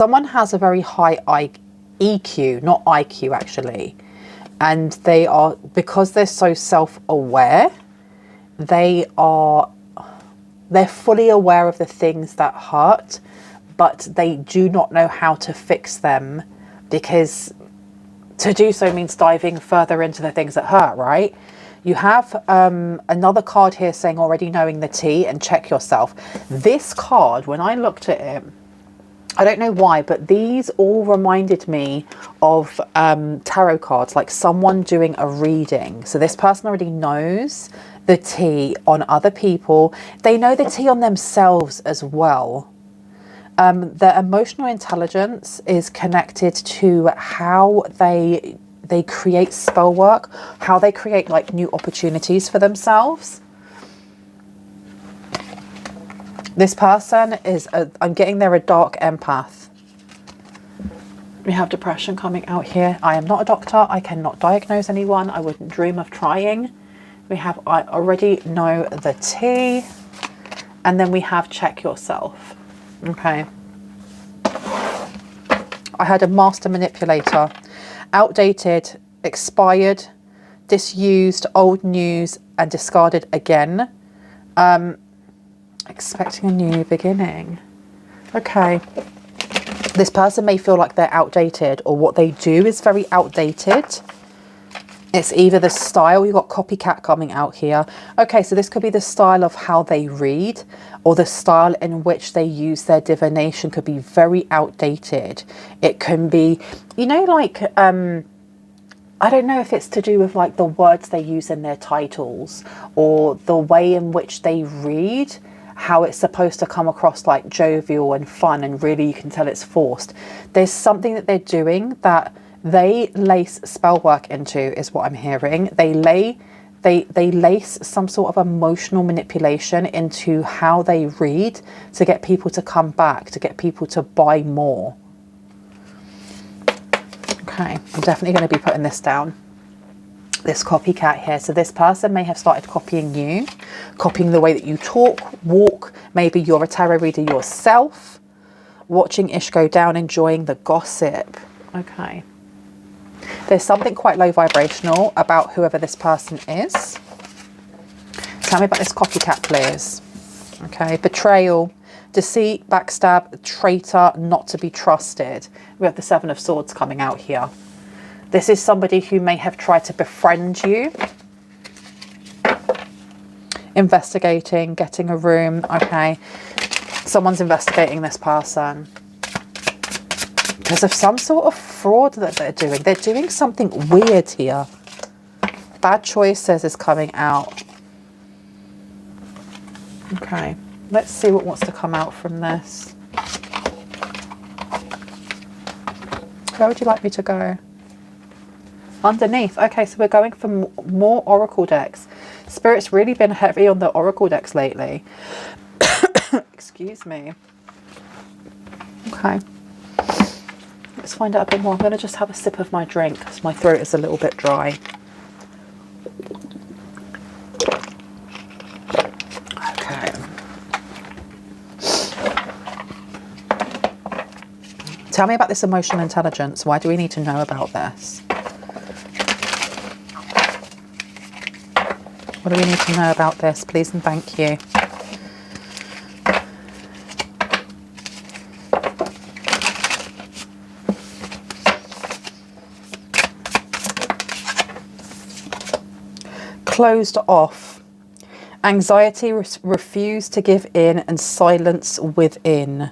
someone has a very high EQ, not IQ actually, and they are, because they're so self-aware, they're fully aware of the things that hurt, but they do not know how to fix them, because to do so means diving further into the things that hurt, right? You have another card here saying already knowing the tea and check yourself. This card, when I looked at it, I don't know why, but these all reminded me of tarot cards, like someone doing a reading. So this person already knows the tea on other people. They know the tea on themselves as well. Their emotional intelligence is connected to how they create spell work, how they create like new opportunities for themselves. This person is, I'm getting they're a dark empath. We have depression coming out here. I am not a doctor. I cannot diagnose anyone. I wouldn't dream of trying. We have, I already know the tea. And then we have check yourself. Okay. I had a master manipulator. Outdated, expired, disused, old news, and discarded again. Expecting a new beginning. Okay. This person may feel like they're outdated, or what they do is very outdated. It's either the style, you've got copycat coming out here. Okay, so this could be the style of how they read, or the style in which they use their divination could be very outdated. It can be, you know, like, I don't know if it's to do with like the words they use in their titles, or the way in which they read, how it's supposed to come across like jovial and fun, and really you can tell it's forced. There's something that they're doing that they lace spell work into, is what I'm hearing. They lace some sort of emotional manipulation into how they read to get people to come back, to get people to buy more. Okay, I'm definitely going to be putting this down. This copycat here. So this person may have started copying you, copying the way that you talk, walk. Maybe you're a tarot reader yourself, watching ish go down, enjoying the gossip. Okay. There's something quite low vibrational about whoever this person is. Tell me about this copycat, please. Okay. Betrayal, deceit, backstab, traitor, not to be trusted. We have the Seven of Swords coming out here. This is somebody who may have tried to befriend you. Investigating, getting a room. Okay. Someone's investigating this person because of some sort of fraud that they're doing. They're doing something weird here. Bad choices is coming out. Okay. Let's see what wants to come out from this. Where would you like me to go? Underneath. Okay, so we're going for more oracle decks. Spirit's really been heavy on the oracle decks lately. Excuse me. Okay. Let's find out a bit more. I'm going to just have a sip of my drink because my throat is a little bit dry. Okay. Tell me about this emotional intelligence. Why do we need to know about this? What do we need to know about this, please and thank you? Closed off. Anxiety, refuse to give in, and silence within.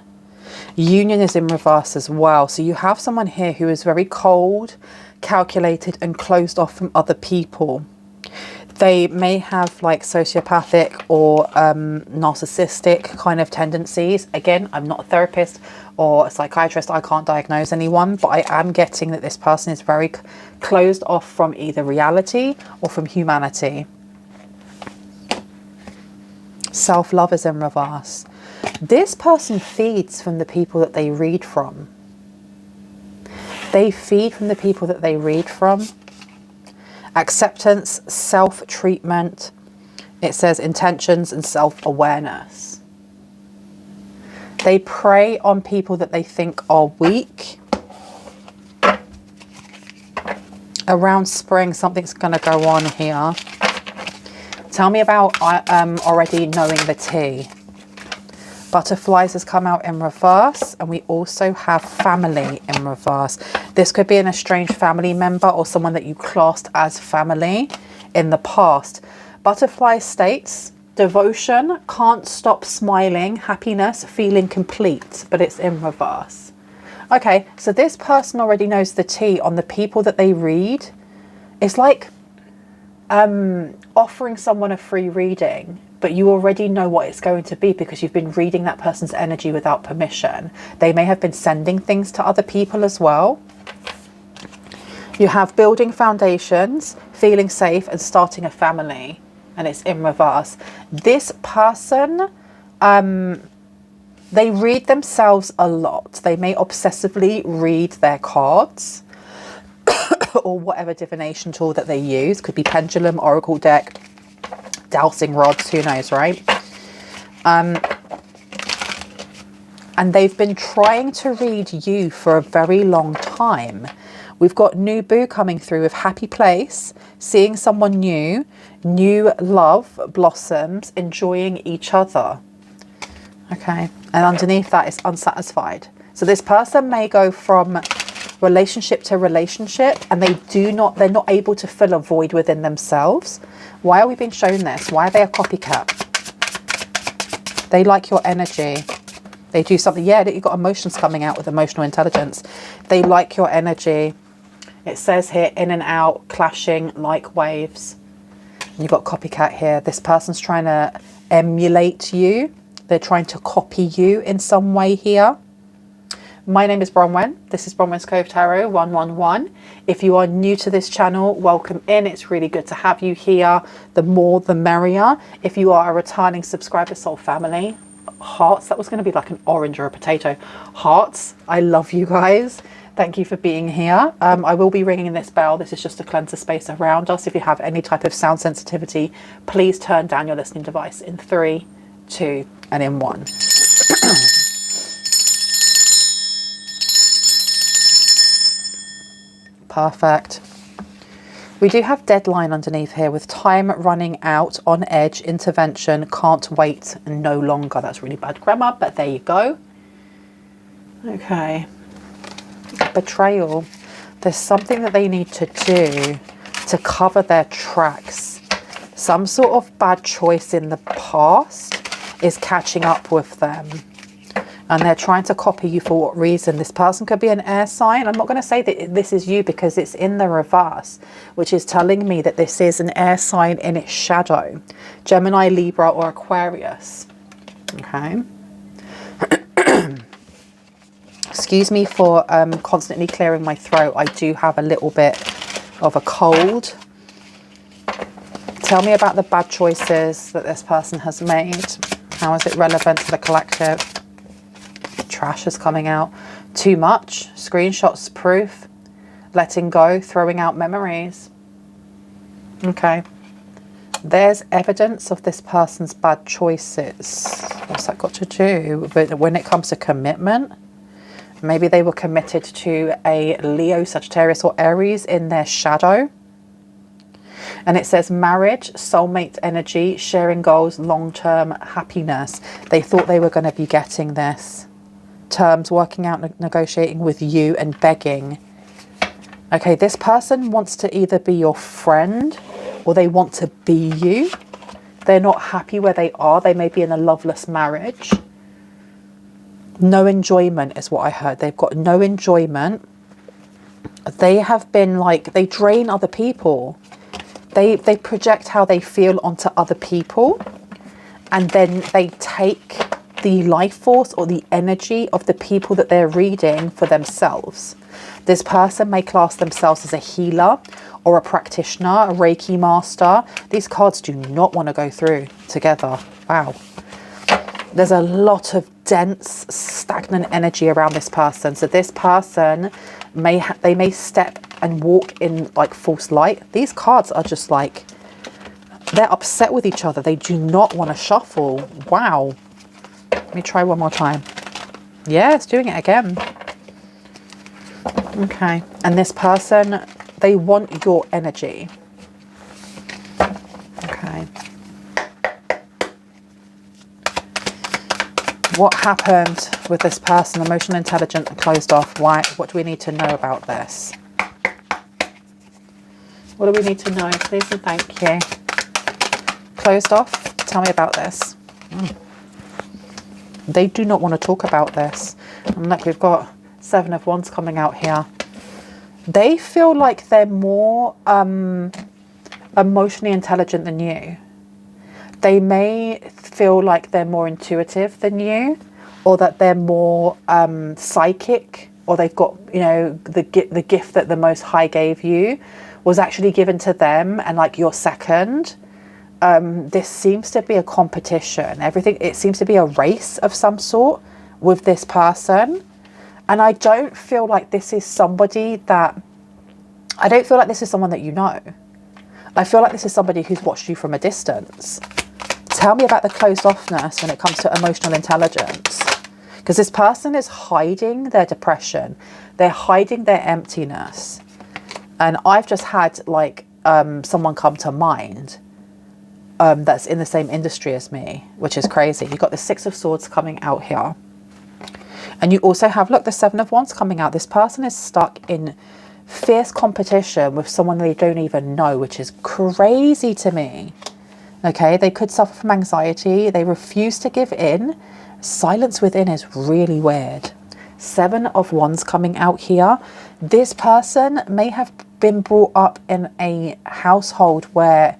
Union is in reverse as well. So you have someone here who is very cold, calculated, and closed off from other people. They may have like sociopathic or narcissistic kind of tendencies. Again, I'm not a therapist or a psychiatrist. I can't diagnose anyone, but I am getting that this person is very closed off from either reality or from humanity. Self-love is in reverse. This person feeds from the people that they read from. They feed from the people that they read from. Acceptance, self-treatment. It says intentions and self-awareness. They prey on people that they think are weak. Around spring, something's going to go on here. Tell me about already knowing the tea. Butterflies has come out in reverse, and we also have family in reverse. This could be an estranged family member or someone that you classed as family in the past. Butterfly states, devotion, can't stop smiling, happiness, feeling complete, but it's in reverse. Okay, so this person already knows the tea on the people that they read. It's like offering someone a free reading, but you already know what it's going to be because you've been reading that person's energy without permission. They may have been sending things to other people as well. You have building foundations, feeling safe, and starting a family, and it's in reverse. This person, they read themselves a lot. They may obsessively read their cards or whatever divination tool that they use. Could be pendulum, oracle deck, dowsing rods, who knows, right? And they've been trying to read you for a very long time. We've got new boo coming through with happy place, seeing someone new, new love blossoms, enjoying each other. Okay, and underneath that is unsatisfied. So this person may go from relationship to relationship, and they're not able to fill a void within themselves. Why are we being shown this? Why are they a copycat? They like your energy. They do something. Yeah, you've got emotions coming out with emotional intelligence. They like your energy. It says here, in and out, clashing like waves. And you've got copycat here. This person's trying to emulate you. They're trying to copy you in some way here. My name is Bronwyn. This is Bronwyn's Cove Tarot 111. If you are new to this channel, welcome in. It's really good to have you here. The more, the merrier. If you are a returning subscriber, soul family, hearts. That was going to be like an orange or a potato. Hearts. I love you guys. Thank you for being here. I will be ringing this bell. This is just to cleanse the space around us. If you have any type of sound sensitivity, please turn down your listening device in 3, 2, and in 1. Perfect. We do have deadline underneath here with time running out, on edge, intervention, can't wait, and no longer. That's really bad grammar, but there you go. Okay. Betrayal. There's something that they need to do to cover their tracks. Some sort of bad choice in the past is catching up with them. And they're trying to copy you for what reason? This person could be an air sign. I'm not going to say that this is you because it's in the reverse, which is telling me that this is an air sign in its shadow. Gemini, Libra, or Aquarius. Okay. Excuse me for constantly clearing my throat. I do have a little bit of a cold. Tell me about the bad choices that this person has made. How is it relevant to the collective? Trash is coming out. Too much. Screenshots, proof. Letting go, throwing out memories. Okay. There's evidence of this person's bad choices. What's that got to do? But when it comes to commitment, maybe they were committed to a Leo, Sagittarius, or Aries in their shadow. And it says marriage, soulmate energy, sharing goals, long-term happiness. They thought they were going to be getting this. Terms, working out, negotiating with you, and begging. Okay, this person wants to either be your friend or they want to be you. They're not happy where they are. They may be in a loveless marriage. No enjoyment is what I heard. They've got no enjoyment. They have been like, they drain other people. They project how they feel onto other people, and then they take the life force or the energy of the people that they're reading for themselves. This person may class themselves as a healer or a practitioner, a Reiki master. These cards do not want to go through together. Wow. There's a lot of dense, stagnant energy around this person. So this person they may step and walk in like false light. These cards are just like, they're upset with each other. They do not want to shuffle. Wow. Let me try one more time. Yeah, it's doing it again. Okay. And this person, they want your energy. Okay. What happened with this person? Emotional, intelligent, and closed off. Why? What do we need to know about this? What do we need to know? Please and thank you. Closed off. Tell me about this. They do not want to talk about this. And look, we've got 7 of Wands coming out here. They feel like they're more emotionally intelligent than you. They may feel like they're more intuitive than you, or that they're more psychic, or they've got, you know, the gift that the Most High gave you was actually given to them, and like you're second. This seems to be a competition. It seems to be a race of some sort with this person. And I don't feel like this is somebody that, I don't feel like this is someone that you know. I feel like this is somebody who's watched you from a distance. Tell me about the closed offness when it comes to emotional intelligence. Because this person is hiding their depression. They're hiding their emptiness. And I've just had like someone come to mind that's in the same industry as me, which is crazy. You've got the 6 of Swords coming out here. And you also have, look, the 7 of Wands coming out. This person is stuck in fierce competition with someone they don't even know, which is crazy to me. Okay, they could suffer from anxiety. They refuse to give in. Silence within is really weird. 7 of Wands coming out here. This person may have been brought up in a household where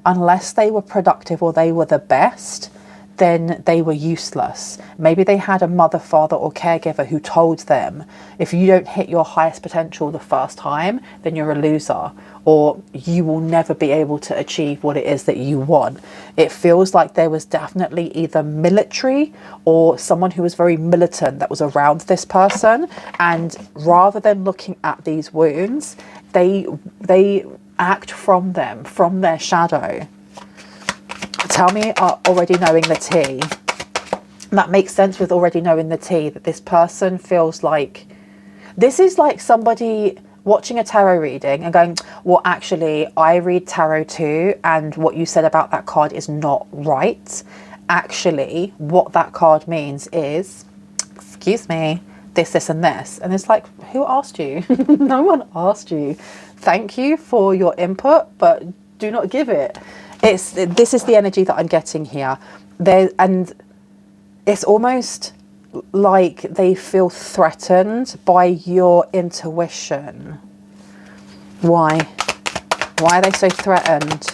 unless they were productive or they were the best, then they were useless. Maybe they had a mother, father, or caregiver who told them, if you don't hit your highest potential the first time, then you're a loser, or you will never be able to achieve what it is that you want. It feels like there was definitely either military or someone who was very militant that was around this person. And rather than looking at these wounds, they act from them, from their shadow. Tell me, already knowing the tea. That makes sense with already knowing the tea, that this person feels like, this is like somebody watching a tarot reading and going, well, actually, I read tarot too, and what you said about that card is not right. Actually, what that card means is, excuse me, this, and this. And it's like, who asked you? No one asked you. Thank you for your input, but do not give it. This is the energy that I'm getting here. And it's almost like they feel threatened by your intuition. Why? Why are they so threatened?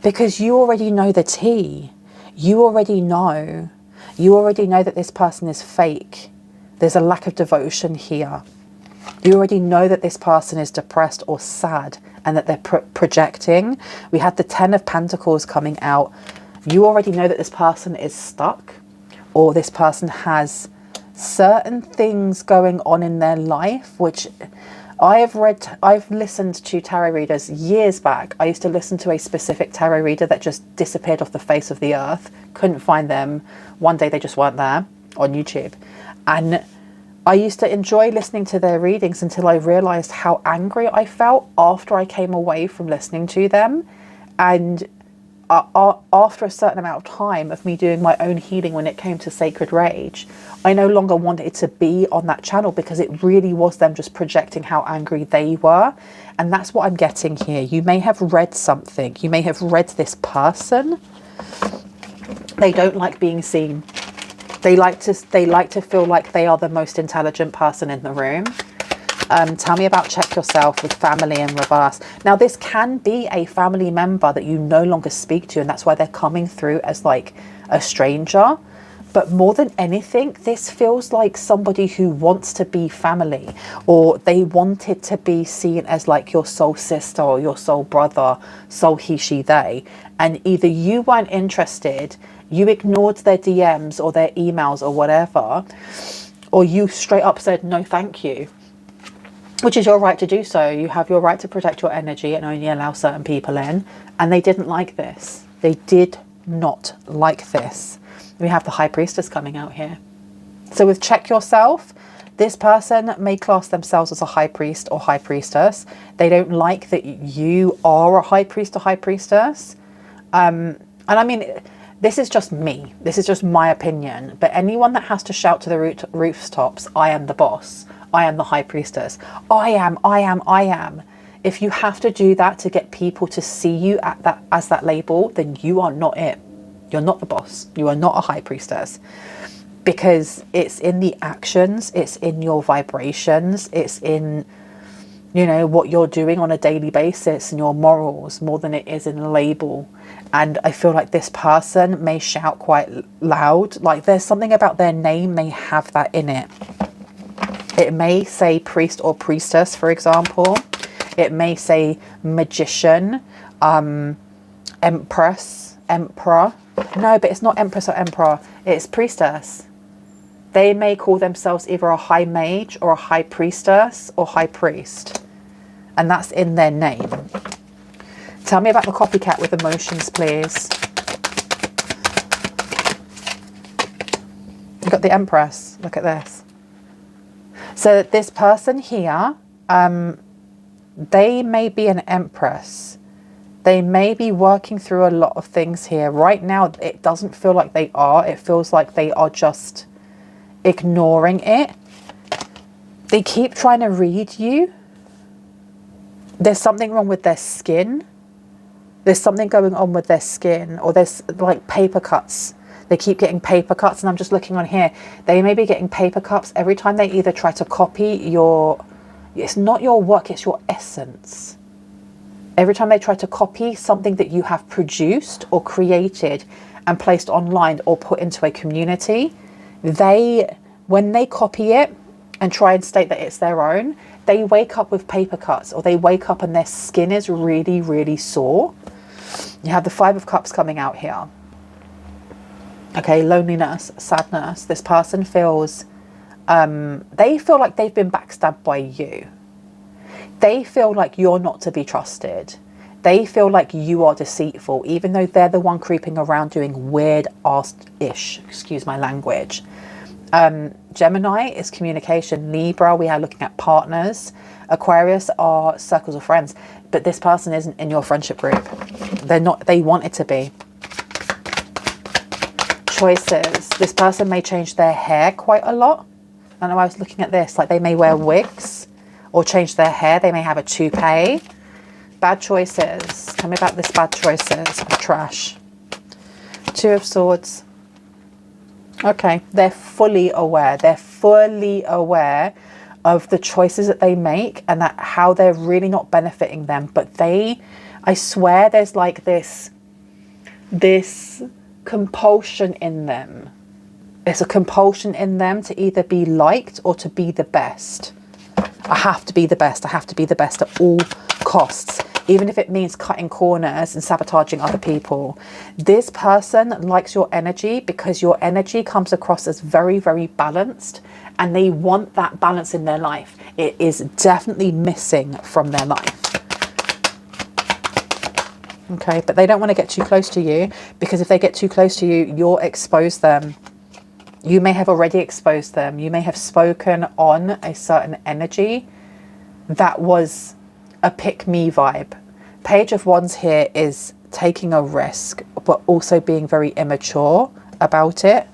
Because you already know the tea. You already know. You already know that this person is fake. There's a lack of devotion here. You already know that this person is depressed or sad and that they're projecting. We had the 10 of Pentacles coming out. You already know that this person is stuck, or this person has certain things going on in their life, which I've listened to tarot readers years back. I used to listen to a specific tarot reader that just disappeared off the face of the earth. Couldn't find them. One day they just weren't there on YouTube. And I used to enjoy listening to their readings until I realized how angry I felt after I came away from listening to them. And after a certain amount of time of me doing my own healing when it came to Sacred Rage, I no longer wanted to be on that channel because it really was them just projecting how angry they were. And that's what I'm getting here. You may have read something. You may have read this person. They don't like being seen. They like to feel like they are the most intelligent person in the room. Tell me about check yourself with family in reverse. Now, this can be a family member that you no longer speak to, and that's why they're coming through as like a stranger. But more than anything, this feels like somebody who wants to be family, or they wanted to be seen as like your soul sister or your soul brother, soul he, she, they. And either you weren't interested, you ignored their DMs or their emails or whatever, or you straight up said, no, thank you. Which is your right to do so. You have your right to protect your energy and only allow certain people in. And they didn't like this. They did not like this. We have the High Priestess coming out here. So with check yourself, this person may class themselves as a high priest or high priestess. They don't like that you are a high priest or high priestess. And I mean, this is just me. This is just my opinion. But anyone that has to shout to the rooftops, I am the boss, I am the high priestess, I am. If you have to do that to get people to see you at that as that label, then you are not it. You're not the boss. You are not a high priestess. Because it's in the actions, it's in your vibrations, it's in, you know, what you're doing on a daily basis and your morals more than it is in a label. And I feel like this person may shout quite loud. Like there's something about their name may have that in it. It may say priest or priestess, for example. It may say magician, empress, emperor. No, but it's not empress or emperor. It's priestess. They may call themselves either a high mage or a high priestess or high priest. And that's in their name. Tell me about the copycat with emotions, please. You've got the Empress. Look at this. So this person here, they may be an Empress. They may be working through a lot of things here. Right now, it doesn't feel like they are. It feels like they are just ignoring it. They keep trying to read you. There's something wrong with their skin. There's something going on with their skin, or there's like paper cuts. They keep getting paper cuts, and I'm just looking on here. They may be getting paper cuts every time they either try to copy your, it's not your work, it's your essence. Every time they try to copy something that you have produced or created and placed online or put into a community, when they copy it and try and state that it's their own, they wake up with paper cuts, or they wake up and their skin is really, really sore. You have the Five of Cups coming out here. Okay, loneliness, sadness. This person feels, they feel like they've been backstabbed by you. They feel like you're not to be trusted. They feel like you are deceitful, even though they're the one creeping around doing weird ass-ish, excuse my language. Gemini is communication. Libra, we are looking at partners. Aquarius are circles of friends. But this person isn't in your friendship group. They're not, they want it to be. Choices. This person may change their hair quite a lot. I know I was looking at this, like they may wear wigs or change their hair. They may have a toupee. Bad choices. Tell me about this bad choices. Trash. Two of Swords. Okay, they're fully aware. They're fully aware of the choices that they make and that how they're really not benefiting them. But they, I swear there's like this compulsion in them. It's a compulsion in them to either be liked or to be the best. I have to be the best. I have to be the best at all costs, even if it means cutting corners and sabotaging other people. This person likes your energy because your energy comes across as very, very balanced, and they want that balance in their life. It is definitely missing from their life. Okay, but they don't want to get too close to you, because if they get too close to you, you'll expose them. You may have already exposed them. You may have spoken on a certain energy that was a pick-me vibe. Page of Wands here is taking a risk, but also being very immature about it.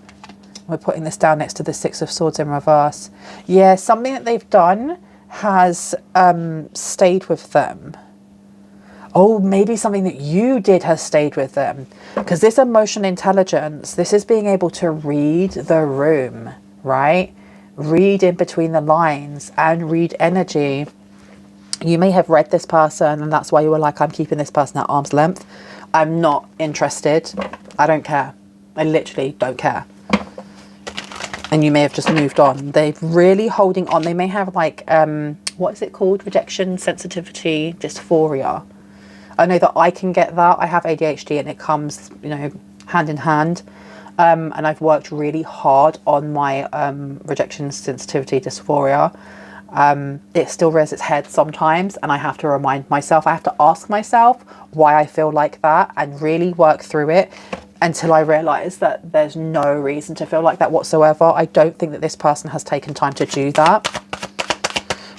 We're putting this down next to the Six of Swords in reverse. Yeah, something that they've done has stayed with them. Oh, maybe something that you did has stayed with them. Because this emotional intelligence, this is being able to read the room, right? Read in between the lines and read energy. You may have read this person and that's why you were like, I'm keeping this person at arm's length. I'm not interested. I don't care. I literally don't care. And you may have just moved on. They're really holding on. They may have like, what is it called? Rejection, sensitivity, dysphoria. I know that I can get that. I have ADHD and it comes, you know, hand in hand. And I've worked really hard on my rejection, sensitivity, dysphoria. It still rears its head sometimes, and I have to remind myself, I have to ask myself why I feel like that and really work through it. until I realised that there's no reason to feel like that whatsoever. I don't think that this person has taken time to do that.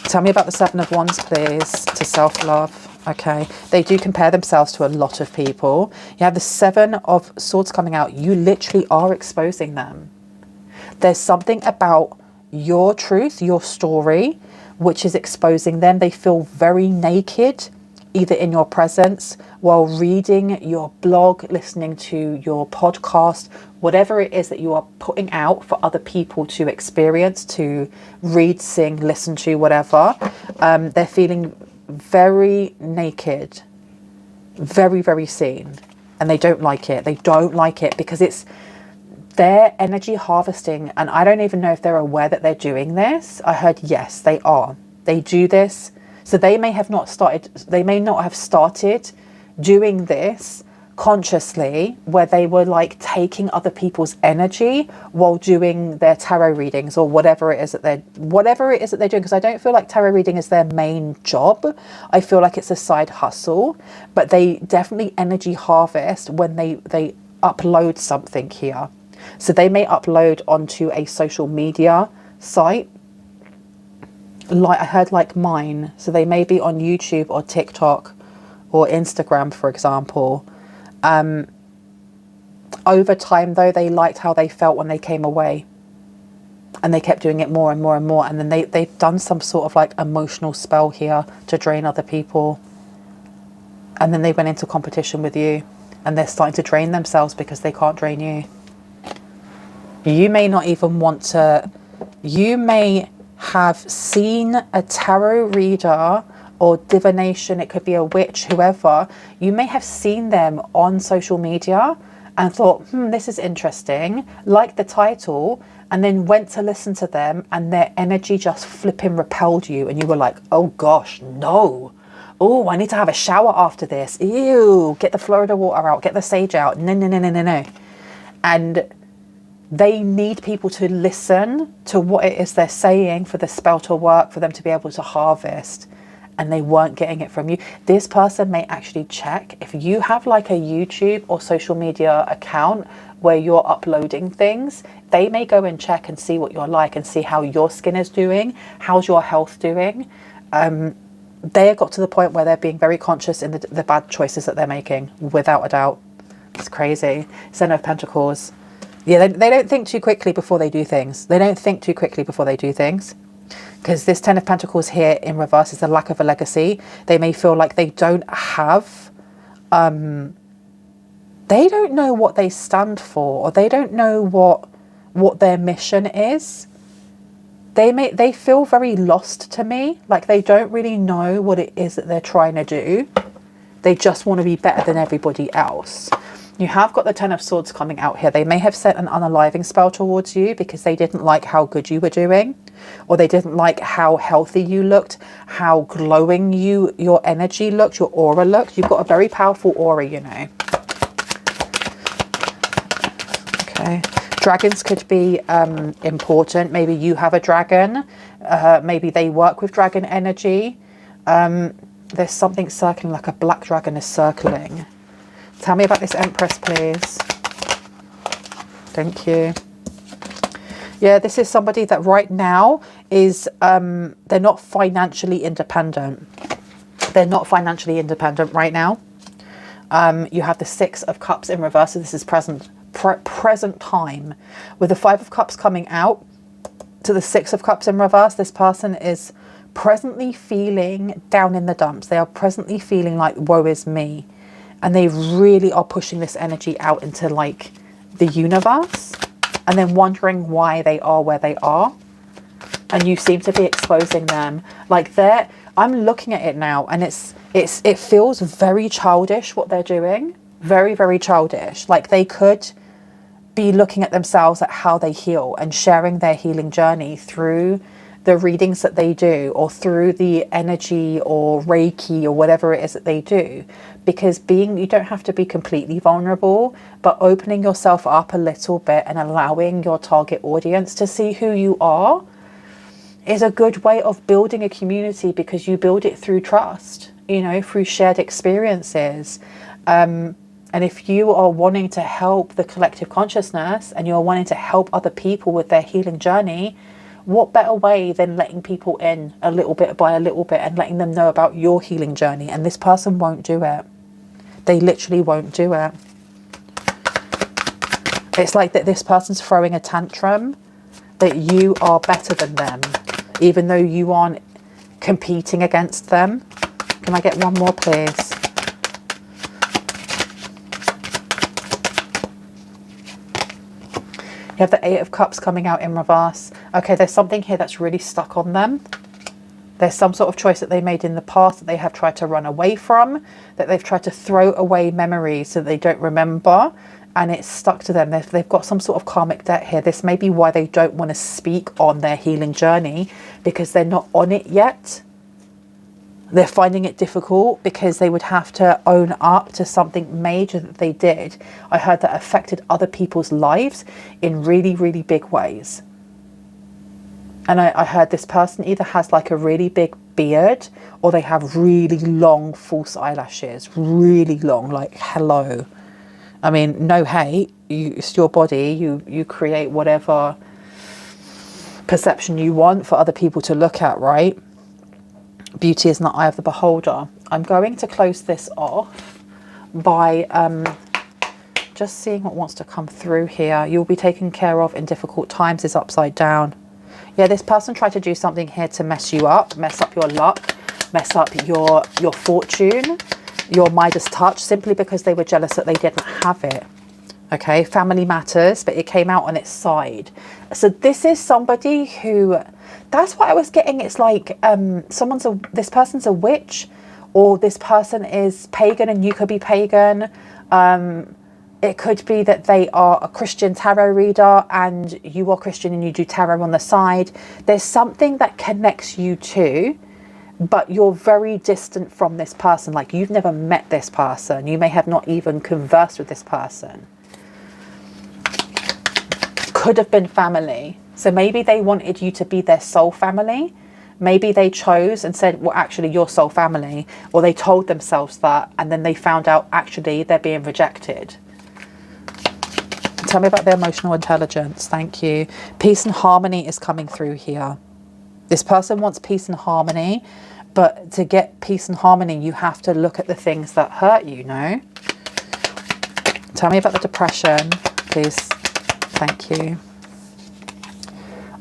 Tell me about the Seven of Wands, please, to self-love. Okay, they do compare themselves to a lot of people. You have the Seven of Swords coming out. You literally are exposing them. There's something about your truth, your story, which is exposing them. They feel very naked, either in your presence, while reading your blog, listening to your podcast, whatever it is that you are putting out for other people to experience, to read, sing, listen to, whatever. They're feeling very naked, very, very seen. And they don't like it. They don't like it because it's their energy harvesting. And I don't even know if they're aware that they're doing this. I heard, yes, they are. They do this. So they may have not started, they may not have started doing this consciously, where they were like taking other people's energy while doing their tarot readings or whatever it is that they're doing. Because I don't feel like tarot reading is their main job. I feel like it's a side hustle, but they definitely energy harvest when they upload something here. So they may upload onto a social media site, like I heard, like mine. So they may be on YouTube or TikTok or Instagram, for example. Over time, though, they liked how they felt when they came away, and they kept doing it more and more and more. And then they've done some sort of like emotional spell here to drain other people. And then they went into competition with you, and they're starting to drain themselves because they can't drain you. You may not even want to, you may have seen a tarot reader or divination, it could be a witch, whoever. You may have seen them on social media and thought, this is interesting, liked the title, and then went to listen to them, and their energy just flipping repelled you, and you were like, oh gosh, no. Oh, I need to have a shower after this. Ew, get the Florida water out, get the sage out. No, no, no, no, no, no. And they need people to listen to what it is they're saying for the spell to work, for them to be able to harvest, and they weren't getting it from you. This person may actually check if you have like a YouTube or social media account where you're uploading things. They may go and check and see what you're like and see how your skin is doing, how's your health doing. They got to the point where they're being very conscious in the bad choices that they're making, without a doubt. It's crazy. Ten of Pentacles. Yeah, they don't think too quickly before they do things. They don't think too quickly before they do things. Because this Ten of Pentacles here in reverse is the lack of a legacy. They may feel like they don't have, they don't know what they stand for, or they don't know what their mission is. They feel very lost to me. Like they don't really know what it is that they're trying to do. They just want to be better than everybody else. You have got the Ten of Swords coming out here. They may have set an unaliving spell towards you because they didn't like how good you were doing, or they didn't like how healthy you looked, how glowing your energy looked, your aura looked. You've got a very powerful aura, you know. Okay. Dragons could be important. Maybe you have a dragon. Maybe they work with dragon energy. There's something circling, like a black dragon is circling. Tell me about this Empress, please. Thank you. Yeah, this is somebody that right now is, they're not financially independent. They're not financially independent right now. You have the Six of Cups in reverse. So this is present time. With the Five of Cups coming out to the Six of Cups in reverse, this person is presently feeling down in the dumps. They are presently feeling like, woe is me. And they really are pushing this energy out into like the universe, and then wondering why they are where they are. And you seem to be exposing them. Like I'm looking at it now, and it feels very childish what they're doing. Very, very childish. Like they could be looking at themselves at how they heal and sharing their healing journey through the readings that they do, or through the energy or Reiki or whatever it is that they do. Because you don't have to be completely vulnerable, but opening yourself up a little bit and allowing your target audience to see who you are is a good way of building a community, because you build it through trust, you know, through shared experiences. And if you are wanting to help the collective consciousness and you're wanting to help other people with their healing journey, what better way than letting people in a little bit by a little bit and letting them know about your healing journey? And this person won't do it. They literally won't do it. It's like that this person's throwing a tantrum that you are better than them, even though you aren't competing against them. Can I get one more, please? You have the Eight of Cups coming out in reverse. Okay, there's something here that's really stuck on them. There's some sort of choice that they made in the past that they have tried to run away from, that they've tried to throw away memories so they don't remember, and it's stuck to them. They've got some sort of karmic debt here. This may be why they don't want to speak on their healing journey, because they're not on it yet. They're finding it difficult because they would have to own up to something major that they did. I heard that affected other people's lives in really, really big ways. And I heard this person either has like a really big beard or they have really long false eyelashes, really long, like hello. I mean, no hate, it's your body, you create whatever perception you want for other people to look at, right? Beauty is not the eye of the beholder. I'm going to close this off by just seeing what wants to come through here. You'll be taken care of in difficult times is upside down. Yeah, this person tried to do something here to mess you up, mess up your luck, mess up your fortune, your Midas touch, simply because they were jealous that they didn't have it. Okay, family matters, but it came out on its side. So this is somebody who, that's what I was getting. It's like this person's a witch, or this person is pagan and you could be pagan. It could be that they are a Christian tarot reader and you are Christian and you do tarot on the side. There's something that connects you two, but you're very distant from this person. Like you've never met this person. You may have not even conversed with this person. Could have been family. So maybe they wanted you to be their soul family. Maybe they chose and said, well, actually, you're soul family. Or they told themselves that, and then they found out, actually, they're being rejected. Tell me about their emotional intelligence. Thank you. Peace and harmony is coming through here. This person wants peace and harmony, but to get peace and harmony, you have to look at the things that hurt you, no? Tell me about the depression, please. Thank you.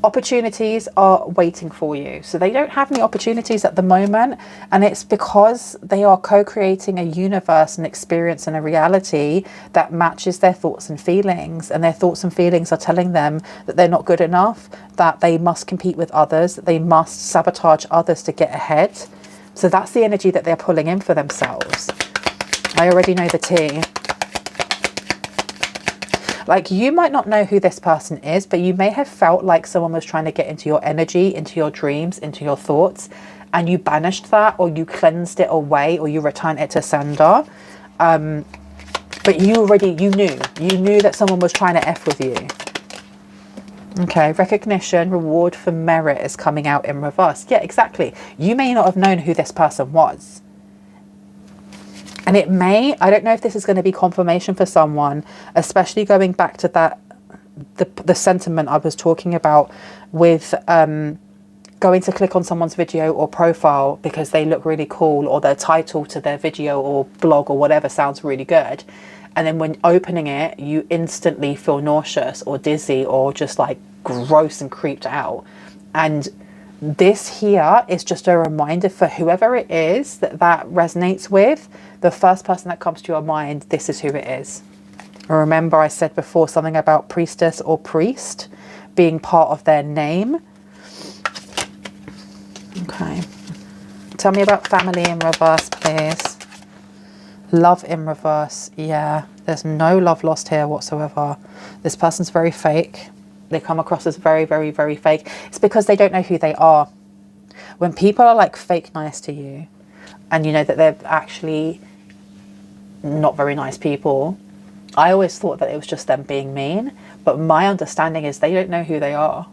Opportunities are waiting for you. So they don't have any opportunities at the moment, and it's because they are co-creating a universe and experience and a reality that matches their thoughts and feelings, and their thoughts and feelings are telling them that they're not good enough, that they must compete with others, that they must sabotage others to get ahead. So that's the energy that they're pulling in for themselves. I already know the tea. Like, you might not know who this person is, but you may have felt like someone was trying to get into your energy, into your dreams, into your thoughts, and you banished that, or you cleansed it away, or you returned it to sender. But you knew that someone was trying to F with you. Okay, recognition, reward for merit is coming out in reverse. Yeah, exactly. You may not have known who this person was. And it may, I don't know if this is going to be confirmation for someone, especially going back to that, the sentiment I was talking about with going to click on someone's video or profile because they look really cool, or their title to their video or blog or whatever sounds really good. And then when opening it, you instantly feel nauseous or dizzy or just like gross and creeped out. And this here is just a reminder for whoever it is that resonates with. The first person that comes to your mind, this is who it is. Remember, I said before something about priestess or priest being part of their name. Okay. Tell me about family in reverse, please. Love in reverse. Yeah, there's no love lost here whatsoever. This person's very fake. They come across as very, very, very fake. It's because they don't know who they are. When people are like fake nice to you, and you know that they're actually not very nice people, I always thought that it was just them being mean. But my understanding is they don't know who they are.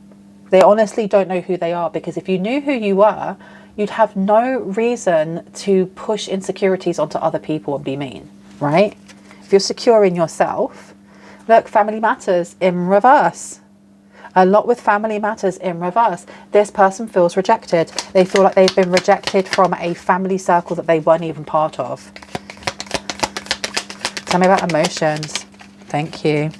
They honestly don't know who they are, because if you knew who you were, you'd have no reason to push insecurities onto other people and be mean, right? If you're secure in yourself, look, family matters in reverse. A lot with family matters in reverse. This person feels rejected. They feel like they've been rejected from a family circle that they weren't even part of. Tell me about emotions. Thank you.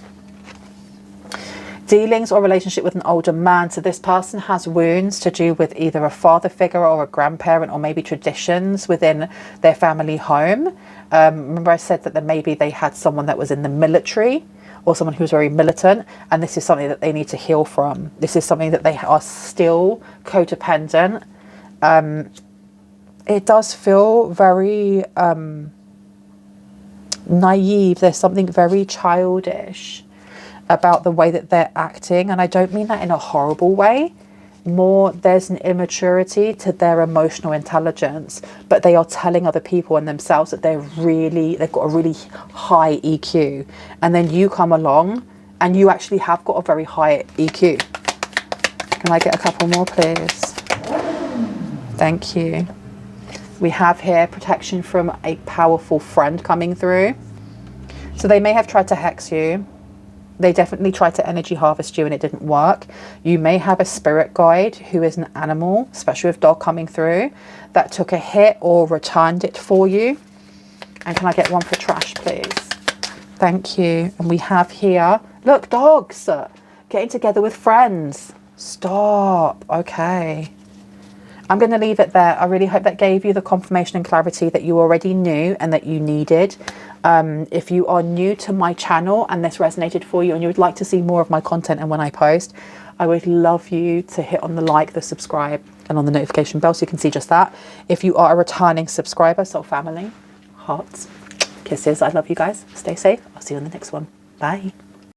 Dealings or relationship with an older man. So this person has wounds to do with either a father figure or a grandparent, or maybe traditions within their family home. Remember I said that maybe they had someone that was in the military, or someone who was very militant, and this is something that they need to heal from. This is something that they are still codependent. It does feel very naive. There's something very childish about the way that they're acting, and I don't mean that in a horrible way. More, there's an immaturity to their emotional intelligence, but they are telling other people and themselves that they've got a really high EQ, and then you come along and you actually have got a very high EQ. Can I get a couple more, please? Thank you. We have here protection from a powerful friend coming through. So they may have tried to hex you. They definitely tried to energy harvest you and it didn't work. You may have a spirit guide who is an animal, especially with dog coming through, that took a hit or returned it for you. And can I get one for trash, please? Thank you. And we have here, look, dogs getting together with friends. Stop. Okay. I'm going to leave it there. I really hope that gave you the confirmation and clarity that you already knew and that you needed. If you are new to my channel and this resonated for you and you would like to see more of my content and when I post, I would love you to hit on the like, the subscribe, and on the notification bell so you can see just that. If you are a returning subscriber, soul family, hearts, kisses, I love you guys. Stay safe. I'll see you in the next one. Bye.